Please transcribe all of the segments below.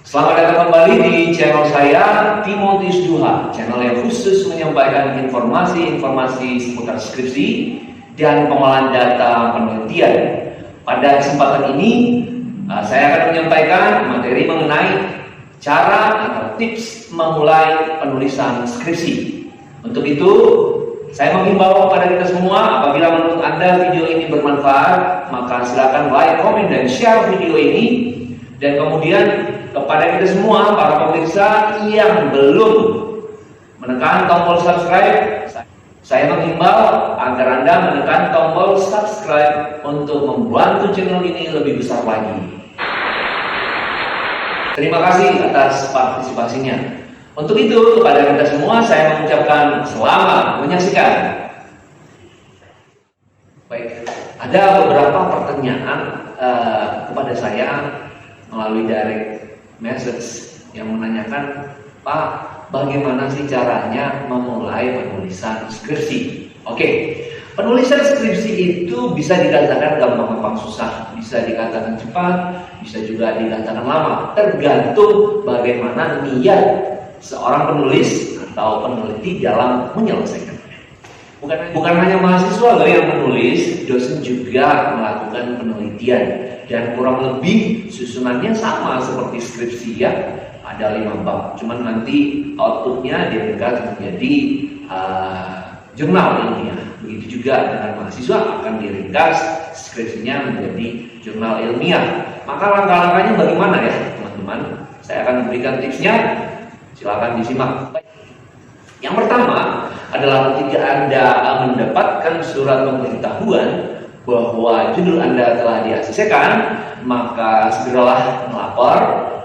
Selamat datang kembali di channel saya, Timotius Duha, channel yang khusus menyampaikan informasi-informasi seputar skripsi dan pengolahan data penelitian. Pada kesempatan ini, saya akan menyampaikan materi mengenai cara atau tips memulai penulisan skripsi. Untuk itu, saya menghimbau kepada kita semua, apabila menurut Anda video ini bermanfaat, maka silakan like, komen, dan share video ini. Dan kemudian kepada kita semua, para pemirsa yang belum menekan tombol subscribe, saya menghimbau agar Anda menekan tombol subscribe untuk membantu channel ini lebih besar lagi. Terima kasih atas partisipasinya. Untuk itu, kepada kita semua, saya mengucapkan selamat menyaksikan. Baik, ada beberapa pertanyaan kepada saya melalui direct message yang menanyakan, Pak, bagaimana sih caranya memulai penulisan skripsi? Oke, penulisan skripsi itu bisa dikatakan gampang-gampang susah, bisa dikatakan cepat, bisa juga dikatakan lama, tergantung bagaimana niat seorang penulis atau peneliti dalam menyelesaikannya. Bukan hanya mahasiswa loh yang menulis, dosen juga melakukan penelitian, dan kurang lebih susunannya sama seperti skripsi ya, ada 5 bab, cuman nanti outputnya diangkat menjadi jurnal ilmiah. Begitu juga dengan mahasiswa akan diringkas skripsinya menjadi jurnal ilmiah. Maka langkah-langkahnya bagaimana ya teman-teman? Saya akan memberikan tipsnya, silakan disimak. Yang pertama adalah ketika Anda mendapatkan surat pemberitahuan bahwa judul Anda telah di-ACC-kan, maka segeralah melapor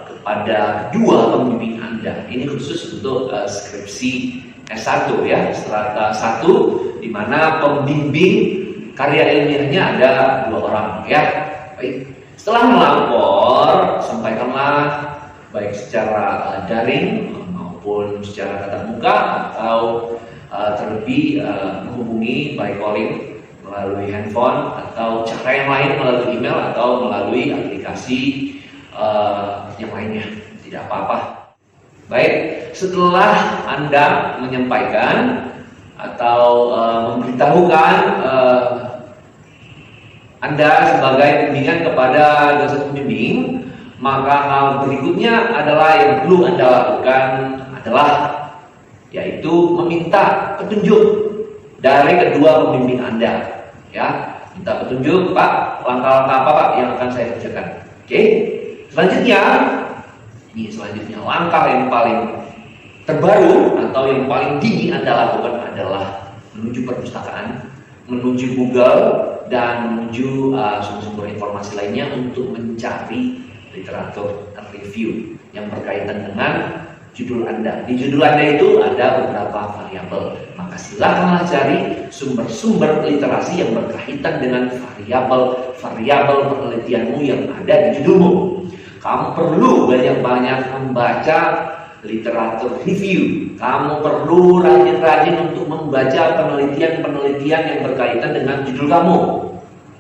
kepada kedua pembimbing Anda. Ini khusus untuk skripsi S1 ya, strata 1, di mana pembimbing karya ilmiahnya ada 2 orang ya. Baik. Setelah melapor, sampaikanlah baik secara daring maupun secara tatap muka atau terlebih menghubungi by calling melalui handphone atau cara yang lain melalui email atau melalui aplikasi yang lainnya, tidak apa-apa. Baik, setelah Anda menyampaikan atau memberitahukan Anda sebagai bimbingan kepada dosen pembimbing, maka hal berikutnya adalah yang perlu Anda lakukan adalah yaitu meminta petunjuk dari kedua pembimbing Anda. Ya, minta petunjuk, Pak, langkah-langkah apa Pak yang akan saya kerjakan. Oke. Selanjutnya langkah yang paling terbaru atau yang paling dini Anda lakukan adalah menuju perpustakaan, menuju Google, dan menuju sumber-sumber informasi lainnya untuk mencari literatur review yang berkaitan dengan judul Anda. Di judul Anda itu ada beberapa variabel, maka silakanlah cari sumber-sumber literasi yang berkaitan dengan variabel penelitianmu yang ada di judulmu. Kamu perlu banyak-banyak membaca literatur review. Kamu perlu rajin-rajin untuk membaca penelitian-penelitian yang berkaitan dengan judul kamu.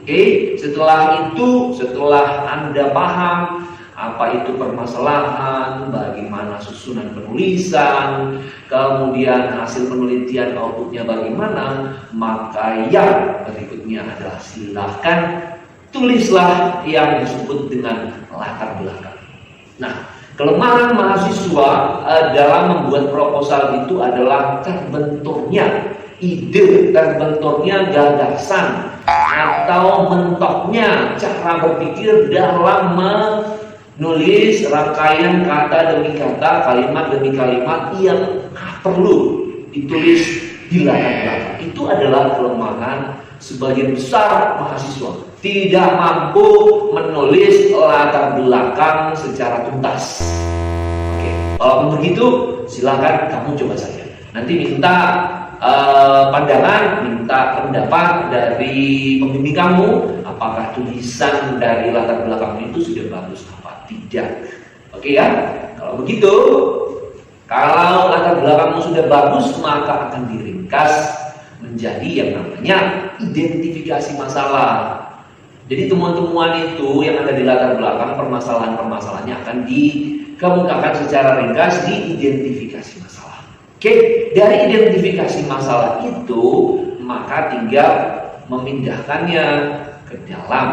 Oke, setelah itu, setelah Anda paham apa itu permasalahan, bagaimana susunan penulisan, kemudian hasil penelitian outputnya bagaimana, maka yang berikutnya adalah silahkan tulislah yang disebut dengan latar belakang. Nah, kelemahan mahasiswa dalam membuat proposal itu adalah terbenturnya ide, terbenturnya gagasan, atau mentoknya cara berpikir dalam nulis rangkaian kata demi kata, kalimat demi kalimat yang perlu ditulis di latar belakang. Itu adalah kelemahan sebagian besar mahasiswa, tidak mampu menulis latar belakang secara tuntas. Oke, kalau begitu silakan kamu coba saja. Nanti minta pandangan, minta pendapat dari pembimbing kamu, apakah tulisan dari latar belakang itu sudah bagus apa tidak. Oke ya, kalau begitu, kalau latar belakangmu sudah bagus, maka akan diringkas menjadi yang namanya identifikasi masalah. Jadi temuan-temuan itu yang ada di latar belakang permasalahan-permasalahannya akan dikemukakan secara ringkas di identifikasi masalah. Oke, dari identifikasi masalah itu maka tinggal memindahkannya ke dalam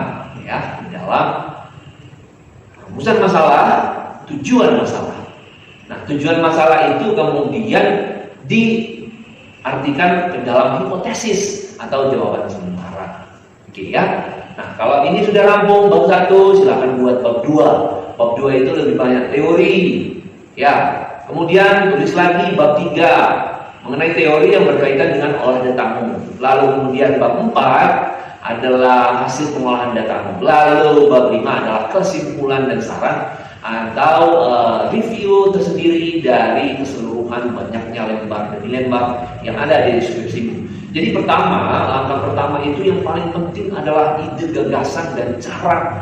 rumusan masalah, tujuan masalah. Nah, tujuan masalah itu kemudian diartikan ke dalam hipotesis atau jawaban sementara. Oke ya. Nah, kalau ini sudah rampung bab 1, silakan buat bab 2. Bab 2 itu lebih banyak teori. Ya. Kemudian tulis lagi bab 3 mengenai teori yang berkaitan dengan olah datamu. Lalu kemudian bab 4 adalah hasil pengolahan datamu. Lalu bab 5 adalah kesimpulan dan saran atau review tersendiri dari keseluruhan banyaknya lembar demi lembar yang ada di deskripsimu. Jadi langkah pertama itu yang paling penting adalah ide, gagasan, dan cara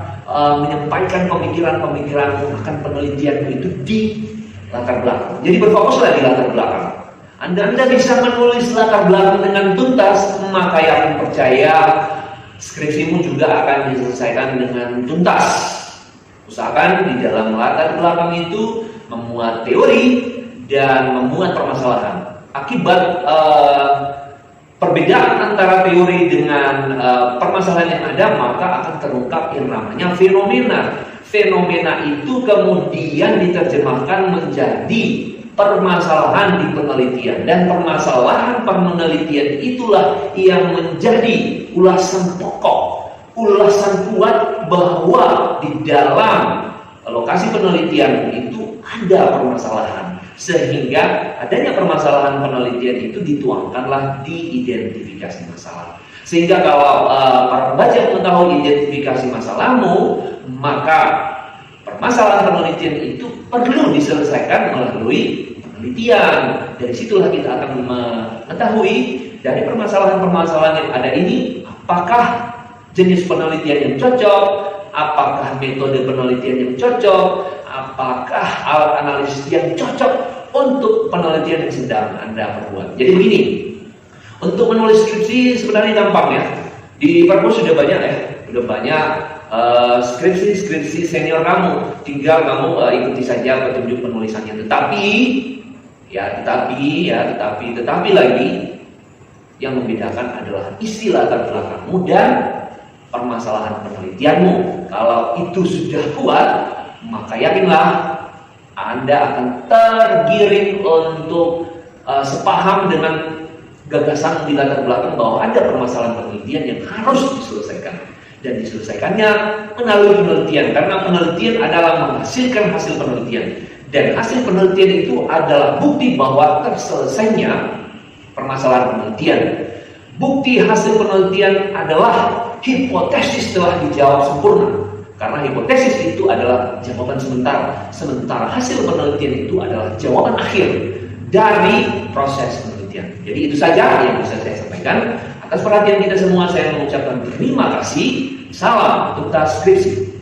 menyampaikan pemikiran-pemikiranmu akan penelitianmu itu di latar belakang. Jadi berfokuslah di latar belakang. Anda bisa menulis latar belakang dengan tuntas, maka yakin percaya skripsimu juga akan diselesaikan dengan tuntas. Usahakan di dalam latar belakang itu memuat teori dan memuat permasalahan. Akibat perbedaan antara teori dengan permasalahan yang ada, maka akan terungkap yang namanya fenomena. Fenomena itu kemudian diterjemahkan menjadi permasalahan di penelitian, dan permasalahan penelitian itulah yang menjadi ulasan pokok, ulasan kuat bahwa di dalam lokasi penelitian itu ada permasalahan, sehingga adanya permasalahan penelitian itu dituangkanlah di identifikasi masalah. Sehingga kalau para pembaca mengetahui identifikasi masalahmu, maka permasalahan penelitian itu perlu diselesaikan melalui penelitian. Dari situlah kita akan mengetahui dari permasalahan-permasalahan yang ada ini, apakah jenis penelitian yang cocok, apakah metode penelitian yang cocok, apakah alat analisis yang cocok untuk penelitian yang sedang Anda perbuat. Jadi begini, untuk menulis skripsi sebenarnya gampang ya. Di perpus sudah banyak ya, sudah banyak skripsi senior kamu, tinggal kamu ikuti saja petunjuk penulisannya. Tetapi lagi yang membedakan adalah isi latar belakangmu dan permasalahan penelitianmu. Kalau itu sudah kuat, maka yakinlah Anda akan tergiring untuk sepaham dengan gagasan di latar belakang bahwa ada permasalahan penelitian yang harus diselesaikan, dan diselesaikannya melalui penelitian, karena penelitian adalah menghasilkan hasil penelitian, dan hasil penelitian itu adalah bukti bahwa terselesainya permasalahan penelitian. Bukti hasil penelitian adalah hipotesis telah dijawab sempurna, karena hipotesis itu adalah jawaban sementara, sementara hasil penelitian itu adalah jawaban akhir dari proses penelitian. Jadi itu saja yang bisa saya sampaikan. Atas perhatian kita semua, saya mengucapkan terima kasih. Salam tuntas skripsi.